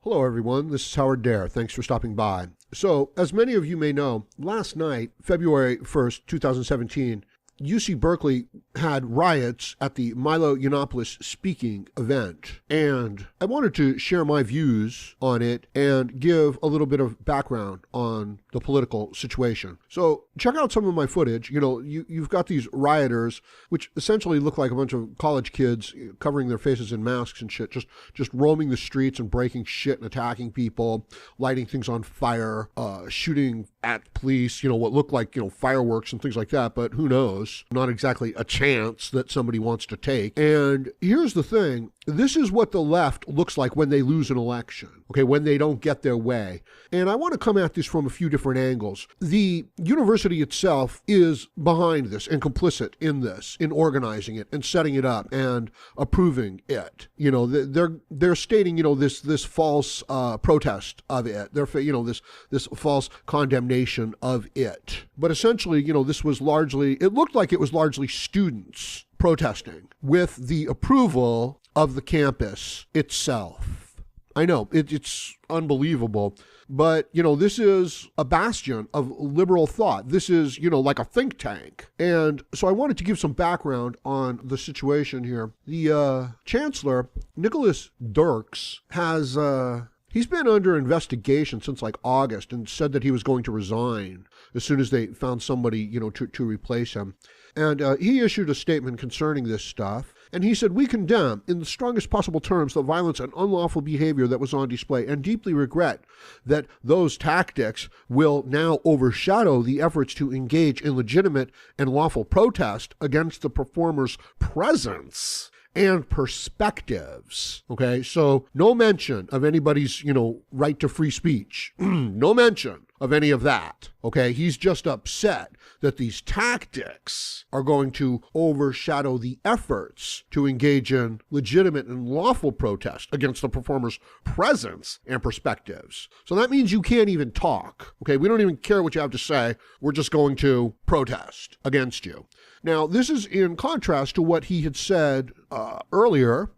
Hello, everyone. This is Howard Dare. Thanks for stopping by. So, as many of you may know, last night, February 1st, 2017, UC Berkeley had riots at the Milo Yiannopoulos speaking event. And I wanted to share my views on it and give a little bit of background on the political situation. So check out some of my footage. You've got these rioters, which essentially look like a bunch of college kids covering their faces in masks and shit, just roaming the streets and breaking shit and attacking people, lighting things on fire, shooting at police, what looked like, fireworks and things like that, but who knows? Not exactly a chance that somebody wants to take. And here's the thing. This is what the left looks like when they lose an election, when they don't get their way. And I want to come at this from a few different angles. The university itself is behind this and complicit in this, in organizing it and setting it up and approving it. They're stating, this false protest of it. They're, this false condemnation of it. But essentially, this was it looked like it was largely students protesting with the approval of the campus itself. I know, it's unbelievable, but, this is a bastion of liberal thought. This is, like a think tank. And so I wanted to give some background on the situation here. The chancellor, Nicholas Dirks, has... He's been under investigation since like August and said that he was going to resign as soon as they found somebody, to replace him. And he issued a statement concerning this stuff. And he said, "We condemn in the strongest possible terms the violence and unlawful behavior that was on display and deeply regret that those tactics will now overshadow the efforts to engage in legitimate and lawful protest against the performer's presence and perspectives." Okay, so no mention of anybody's, right to free speech. No mention of any of that. Okay, he's just upset that these tactics are going to overshadow the efforts to engage in legitimate and lawful protest against the performer's presence and perspectives. So that means you can't even talk. Okay, we don't even care what you have to say. We're just going to protest against you. Now, this is in contrast to what he had said earlier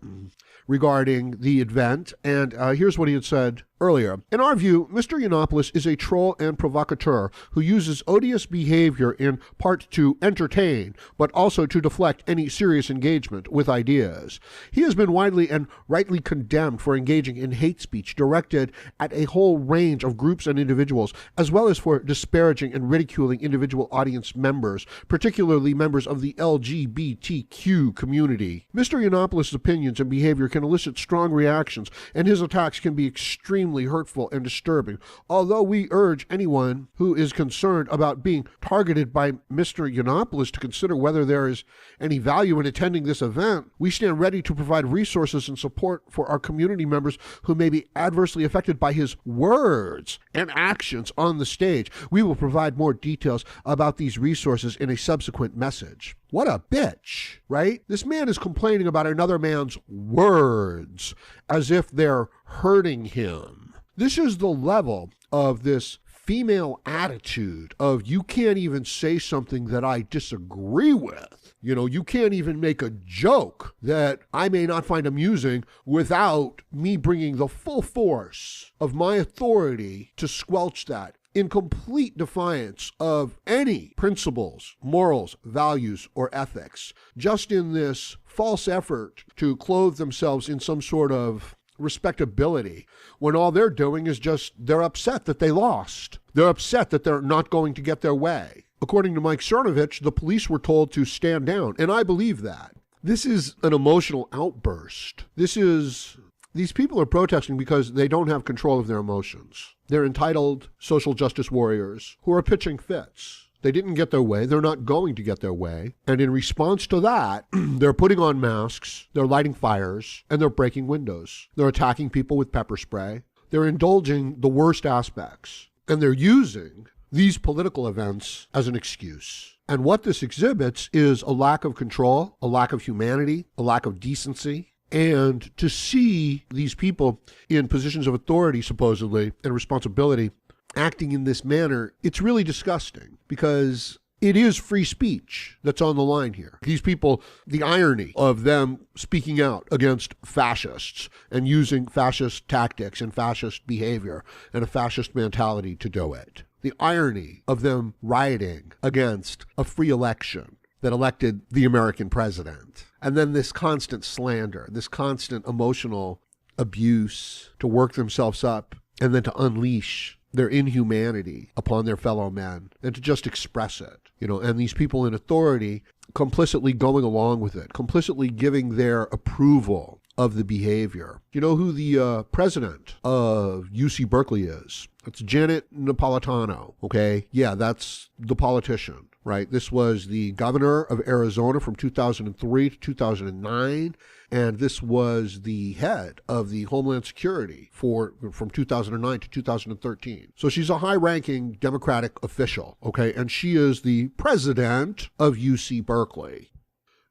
regarding the event, and here's what he had said earlier. "In our view, Mr. Yiannopoulos is a troll and provocateur who uses odious behavior in part to entertain, but also to deflect any serious engagement with ideas. He has been widely and rightly condemned for engaging in hate speech directed at a whole range of groups and individuals, as well as for disparaging and ridiculing individual audience members, particularly members of the LGBTQ community. Mr. Yiannopoulos' opinions and behavior can elicit strong reactions, and his attacks can be extremely hurtful and disturbing. Although we urge anyone who is concerned about being targeted by Mr. Yiannopoulos to consider whether there is any value in attending this event, we stand ready to provide resources and support for our community members who may be adversely affected by his words and actions on the stage. We will provide more details about these resources in a subsequent message." What a bitch, right? This man is complaining about another man's words as if they're hurting him. This is the level of this female attitude of you can't even say something that I disagree with. You can't even make a joke that I may not find amusing without me bringing the full force of my authority to squelch that, in complete defiance of any principles, morals, values, or ethics, just in this false effort to clothe themselves in some sort of respectability, when all they're doing is they're upset that they lost. They're upset that they're not going to get their way. According to Mike Cernovich, the police were told to stand down, and I believe that. This is an emotional outburst. These people are protesting because they don't have control of their emotions. They're entitled social justice warriors who are pitching fits. They didn't get their way. They're not going to get their way. And in response to that, they're putting on masks, they're lighting fires, and they're breaking windows. They're attacking people with pepper spray. They're indulging the worst aspects. And they're using these political events as an excuse. And what this exhibits is a lack of control, a lack of humanity, a lack of decency. And to see these people in positions of authority, supposedly, and responsibility, acting in this manner, it's really disgusting because It is free speech that's on the line here. These people, the irony of them speaking out against fascists and using fascist tactics and fascist behavior and a fascist mentality to do it. The irony of them rioting against a free election that elected the American president. And then this constant slander, this constant emotional abuse to work themselves up and then to unleash their inhumanity upon their fellow men and to just express it, and these people in authority complicitly going along with it, complicitly giving their approval of the behavior. You know who the president of UC Berkeley is? It's Janet Napolitano, okay? Yeah, that's the politician, right? This was the governor of Arizona from 2003 to 2009, and this was the head of the Homeland Security from 2009 to 2013. So she's a high-ranking Democratic official, okay? And she is the president of UC Berkeley.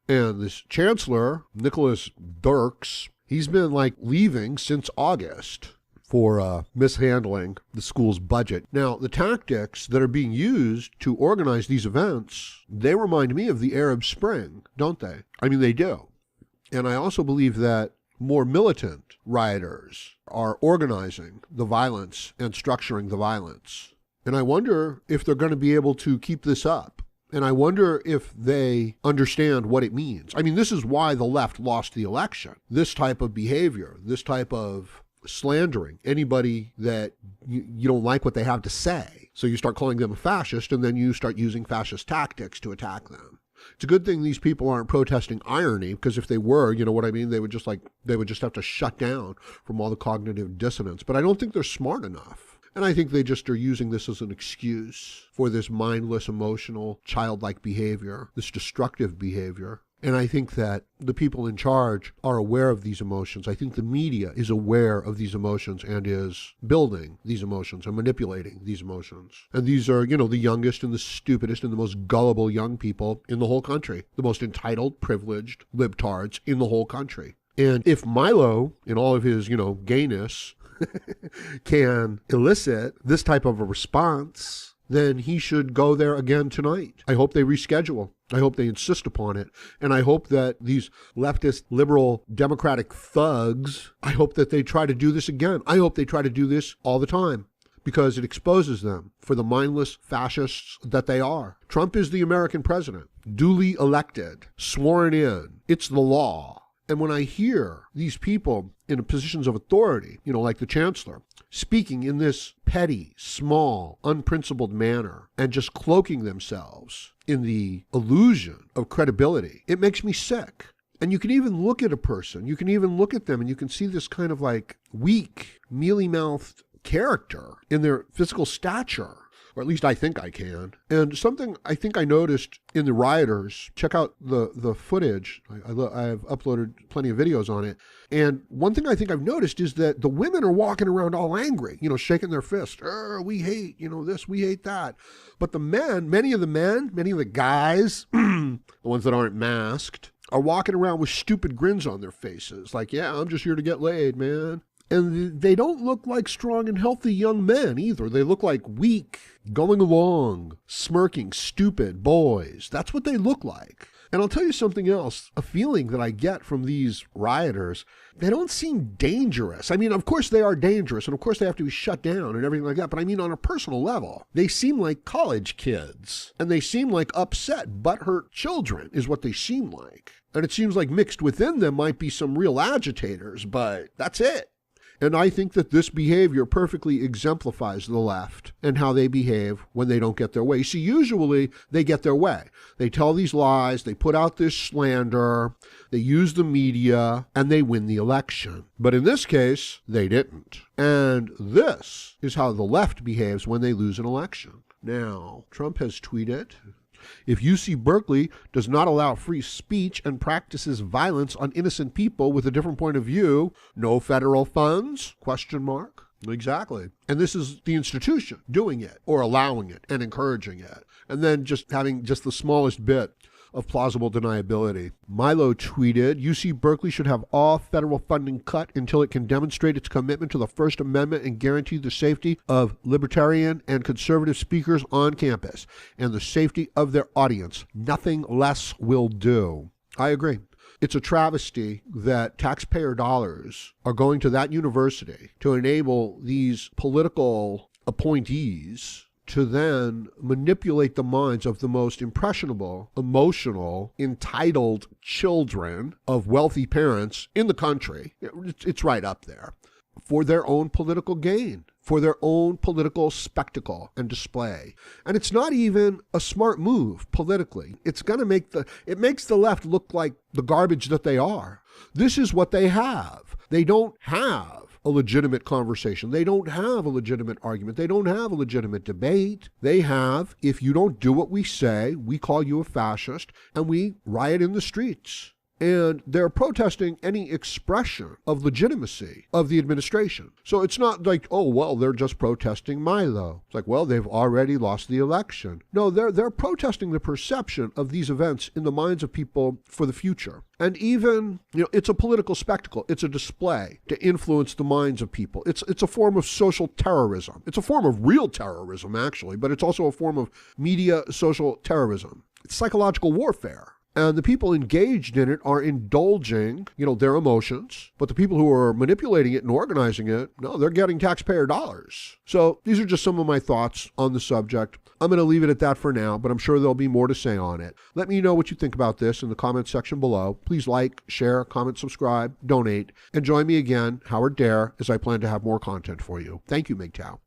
And this chancellor, Nicholas Dirks, he's been leaving since August for mishandling the school's budget. Now, the tactics that are being used to organize these events, they remind me of the Arab Spring, don't they? I mean, they do. And I also believe that more militant rioters are organizing the violence and structuring the violence. And I wonder if they're going to be able to keep this up. And I wonder if they understand what it means. I mean, this is why the left lost the election. This type of behavior, this type of slandering anybody that you don't like what they have to say. So you start calling them a fascist, and then you start using fascist tactics to attack them. It's a good thing these people aren't protesting irony, because if they were, you know what I mean, they would just have to shut down from all the cognitive dissonance. But I don't think they're smart enough. And I think they just are using this as an excuse for this mindless, emotional, childlike behavior, this destructive behavior. And I think that the people in charge are aware of these emotions. I think the media is aware of these emotions and is building these emotions and manipulating these emotions. And these are, the youngest and the stupidest and the most gullible young people in the whole country. The most entitled, privileged libtards in the whole country. And if Milo, in all of his, gayness, can elicit this type of a response, then he should go there again tonight. I hope they reschedule. I hope they insist upon it. And I hope that these leftist, liberal, democratic thugs, I hope that they try to do this again. I hope they try to do this all the time, because it exposes them for the mindless fascists that they are. Trump is the American president, duly elected, sworn in. It's the law. And when I hear these people in positions of authority, like the chancellor, speaking in this petty, small, unprincipled manner and just cloaking themselves in the illusion of credibility, it makes me sick. And you can even look at a person, you can even look at them and you can see this kind of weak, mealy-mouthed character in their physical stature. Or at least I think I can. And something I think I noticed in the rioters, check out the footage. I've uploaded plenty of videos on it. And one thing I think I've noticed is that the women are walking around all angry, shaking their fists. We hate, this, we hate that. But the men, many of the guys, the ones that aren't masked, are walking around with stupid grins on their faces. Yeah, I'm just here to get laid, man. And they don't look like strong and healthy young men either. They look like weak, going along, smirking, stupid boys. That's what they look like. And I'll tell you something else, a feeling that I get from these rioters, they don't seem dangerous. I mean, of course they are dangerous, and of course they have to be shut down and everything like that, but I mean on a personal level, they seem like college kids, and they seem like upset, butthurt children is what they seem like. And it seems like mixed within them might be some real agitators, but that's it. And I think that this behavior perfectly exemplifies the left and how they behave when they don't get their way. See, usually they get their way. They tell these lies, they put out this slander, they use the media, and they win the election. But in this case, they didn't. And this is how the left behaves when they lose an election. Now, Trump has tweeted, if UC Berkeley does not allow free speech and practices violence on innocent people with a different point of view, no federal funds? ? Exactly. And this is the institution doing it or allowing it and encouraging it. And then just having just the smallest bit of plausible deniability. Milo tweeted, UC Berkeley should have all federal funding cut until it can demonstrate its commitment to the First Amendment and guarantee the safety of libertarian and conservative speakers on campus and the safety of their audience. Nothing less will do. I agree. It's a travesty that taxpayer dollars are going to that university to enable these political appointees to then manipulate the minds of the most impressionable, emotional, entitled children of wealthy parents in the country. It's right up there. For their own political gain, for their own political spectacle and display. And it's not even a smart move politically. It's going to it makes the left look like the garbage that they are. This is what they have. They don't have a legitimate conversation. They don't have a legitimate argument. They don't have a legitimate debate. They have, if you don't do what we say, we call you a fascist, and we riot in the streets. And they're protesting any expression of legitimacy of the administration. So it's not like, oh, well, they're just protesting Milo. It's like, well, they've already lost the election. No, they're protesting the perception of these events in the minds of people for the future. And even, it's a political spectacle. It's a display to influence the minds of people. It's a form of social terrorism. It's a form of real terrorism, actually, but it's also a form of media social terrorism. It's psychological warfare. And the people engaged in it are indulging, their emotions. But the people who are manipulating it and organizing it, no, they're getting taxpayer dollars. So these are just some of my thoughts on the subject. I'm going to leave it at that for now, but I'm sure there'll be more to say on it. Let me know what you think about this in the comment section below. Please like, share, comment, subscribe, donate, and join me again, Howard Dare, as I plan to have more content for you. Thank you, MGTOW.